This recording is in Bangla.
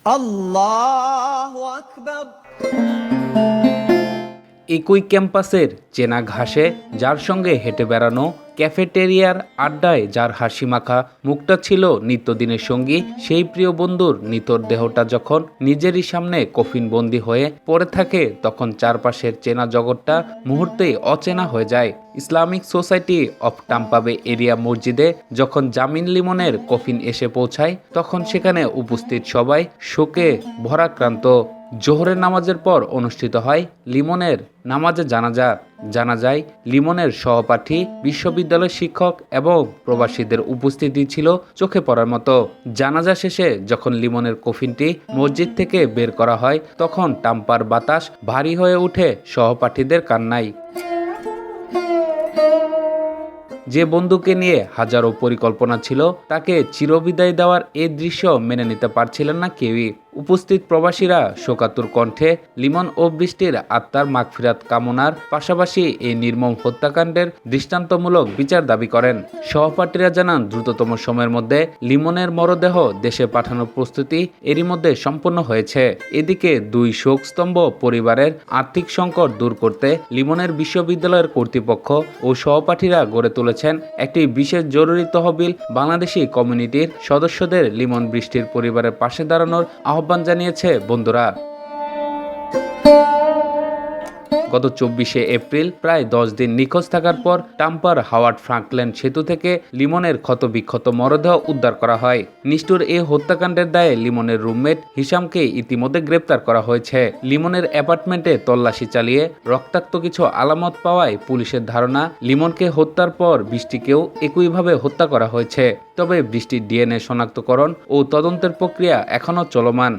আল্লাহু আকবার। একই ক্যাম্পাসের চেনা ঘাসে যার সঙ্গে হেঁটে বেড়ানো, ক্যাফেটেরিয়ার আড্ডায় যার হাসিমাখা মুখটা ছিল নিত্যদিনের সঙ্গী, সেই প্রিয় বন্ধুর নিতর দেহটা যখন নিজেরই সামনে কফিনবন্দি হয়ে পড়ে থাকে, তখন চারপাশের চেনা জগৎটা মুহূর্তেই অচেনা হয়ে যায়। ইসলামিক সোসাইটি অফ টাম্পা বে এরিয়া মসজিদে যখন জামিন লিমনের কফিন এসে পৌঁছায়, তখন সেখানে উপস্থিত সবাই শোকে ভরাক্রান্ত। জোহরের নামাজের পর অনুষ্ঠিত হয় লিমনের নামাজে জানাজায় লিমনের সহপাঠী, বিশ্ববিদ্যালয়ের শিক্ষক এবং প্রবাসীদের উপস্থিতি ছিল চোখে পড়ার মতো। জানাজা শেষে যখন লিমনের কফিনটি মসজিদ থেকে বের করা হয়, তখন টাম্পার বাতাস ভারী হয়ে ওঠে সহপাঠীদের কান্নায়। যে বন্ধুকে নিয়ে হাজারো পরিকল্পনা ছিল, তাকে চিরবিদায় দেওয়ার এই দৃশ্য মেনে নিতে পারছিলেন না কেউই। উপস্থিত প্রবাসীরা শোকাতুর কণ্ঠে লিমন ও বৃষ্টির আত্মার মাগফিরাত কামনার পাশাপাশি এই নির্মম হত্যাকাণ্ডের দৃষ্টান্তমূলক বিচার দাবি করেন। সহপাঠীরা জানান, দ্রুততম সময়ের মধ্যে লিমনের মরদেহ দেশে পাঠানোর প্রস্তুতি এরই মধ্যে সম্পন্ন হয়েছে। এদিকে দুই শোকস্তম্ভ পরিবারের আর্থিক সংকট দূর করতে লিমনের বিশ্ববিদ্যালয়ের কর্তৃপক্ষ ও সহপাঠীরা গড়ে তুলেছেন একটি বিশেষ জরুরি তহবিল। বাংলাদেশি কমিউনিটির সদস্যদের লিমন বৃষ্টির পরিবারের পাশে দাঁড়ানোর আহ্বান জানিয়েছে বন্ধুরা। গত 24শে এপ্রিল প্রায় 10 দিন নিখোঁজ থাকার পর টাম্পার হাওয়ার্ড ফ্রাঙ্কল্যান্ড সেতু থেকে লিমনের ক্ষতবিক্ষত মরদেহ উদ্ধার করা হয়। নিষ্ঠুর এই হত্যাকাণ্ডের দায়ে লিমনের রুমমেট হিশামকে ইতিমধ্যে গ্রেপ্তার করা হয়েছে। লিমনের অ্যাপার্টমেন্টে তল্লাশি চালিয়ে রক্তাক্ত কিছু আলামত পাওয়ায় পুলিশের ধারণা লিমনকে হত্যার পর বৃষ্টিকেও একইভাবে হত্যা করা হয়েছে। তবে বৃষ্টির ডিএনএ শনাক্তকরণ ও তদন্তের প্রক্রিয়া এখনও চলমান।